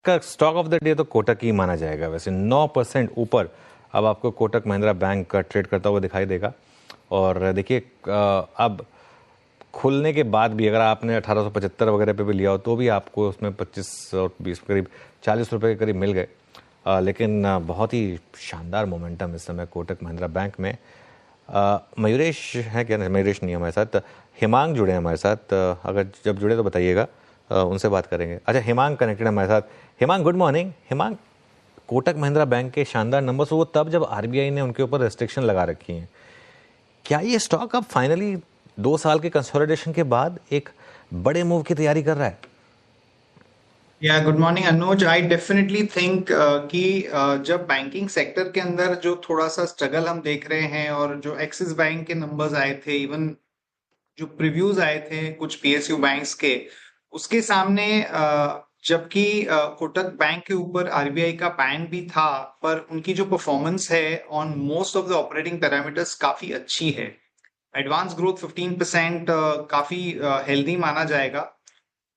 का stock of the day तो कोटक ही माना जाएगा। वैसे 9% ऊपर अब आपको कोटक महिंद्रा बैंक का ट्रेड करता हुआ दिखाई देगा। और देखिए अब खुलने के बाद भी अगर आपने 1875 वगैरह पे भी लिया हो तो भी आपको उसमें 25 और 20 करीब 40 रुपए के करीब मिल गए। लेकिन बहुत ही शानदार मोमेंटम इस समय कोटक महिंद्रा बैंक में। मयूरेश है क्या? नहीं, मयूरेश नहीं हमारे साथ, हिमांग जुड़े हैं हमारे साथ। अगर जब जुड़े तो बताइएगा, उनसे बात करेंगे। अच्छा, हिमांग कनेक्टेड है हमारे साथ। Himang, good morning. Himang, Kotak Mahindra bank के शानदार नंबर्स वो तब जब आरबीआई ने उनके ऊपर रेस्ट्रिक्शन लगा रखी हैं। क्या ये स्टॉक अब फाइनली 2 साल के कंसोलिडेशन के बाद एक बड़े मूव की तैयारी कर रहा है? Good morning Anuj. I definitely think कि जब बैंकिंग सेक्टर के अंदर जो थोड़ा सा स्ट्रगल हम देख रहे हैं और जो एक्सिस बैंक के नंबर्स आए थे, इवन जो प्रीव्यूज आए थे कुछ पीएसयू बैंक्स के, उसके सामने जबकि कोटक बैंक के ऊपर आरबीआई का बैन भी था, पर उनकी जो परफॉर्मेंस है on most of the operating parameters काफी अच्छी है। एडवांस ग्रोथ 15% काफी हेल्दी माना जाएगा।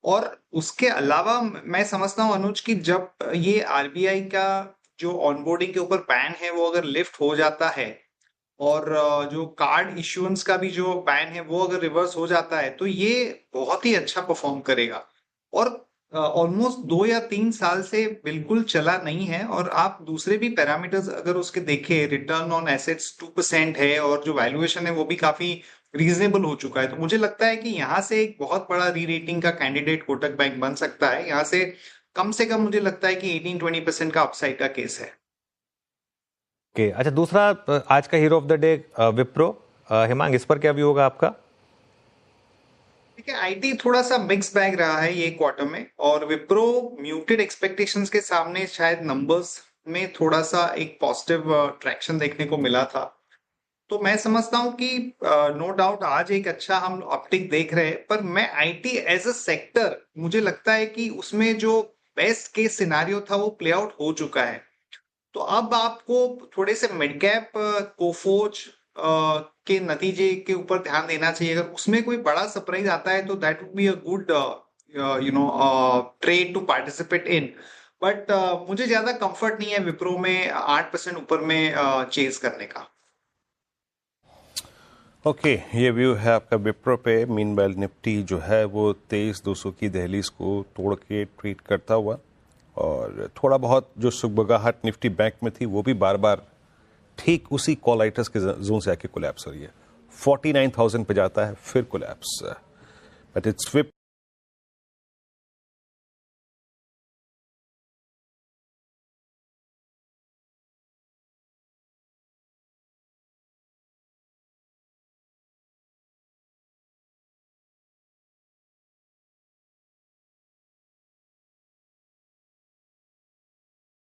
और उसके अलावा मैं समझता हूं अनुज कि जब ये आरबीआई का जो ऑनबोर्डिंग के ऊपर बैन है वो अगर लिफ्ट हो जाता है और जो कार्ड इश्यूएंस का भी जो बैन है वो अगर रिवर्स हो जाता है तो ये बहुत ही अच्छा परफॉर्म करेगा। और ऑलमोस्ट 2 या 3 साल से बिल्कुल चला नहीं है। और आप दूसरे भी पैरामीटर्स अगर उसके देखें, रिटर्न ऑन एसेट्स 2% है और जो वैल्यूएशन है वो भी काफी रीजनेबल हो चुका है। तो मुझे लगता है कि यहाँ से एक बहुत बड़ा री रेटिंग का कैंडिडेट कोटक बैंक बन सकता है। यहाँ से कम मुझे लगता है कि 18-20% का अपसाइड का केस है। ओके, अच्छा, दूसरा आज का hero of the day Wipro. Himang, इस पर क्या व्यू होगा आपका? ठीक है, आईटी थोड़ा सा मिक्स बैग रहा है ये क्वार्टर में, और विप्रो म्यूटेड एक्सपेक्टेशंस के सामने शायद नंबर्स में थोड़ा सा एक पॉजिटिव ट्रैक्शन देखने को मिला था। तो मैं समझता हूं कि नो डाउट आज एक अच्छा हम अपटिक देख रहे हैं, पर मैं आईटी एज अ सेक्टर मुझे लगता है कि उसमें जो बेस्ट केस सिनारियो था वो प्ले आउट हो चुका है। तो अब आपको थोड़े से मिड कैप कोफोज के नतीजे के ऊपर ध्यान देना चाहिए। अगर उसमें कोई बड़ा सरप्राइज आता है तो that would be a good trade to participate in. But मुझे ज्यादा कंफर्ट नहीं है विप्रो में 8% ऊपर में चेज करने का। ओके, ये व्यू है आपका विप्रो पे। मीनवाइल निफ्टी जो है वो 23,200 की दहलीज को तोड़ के ट्रेड करता हुआ, और थोड़ा बहुत जो सुगबगाहट निफ्टी बैंक में थी वो भी बार बार ठीक उसी कॉल राइटर्स के जोन से आके कोलैप्स हो रही है। 49,000 पे जाता है फिर कोलैप्स, बट इट्स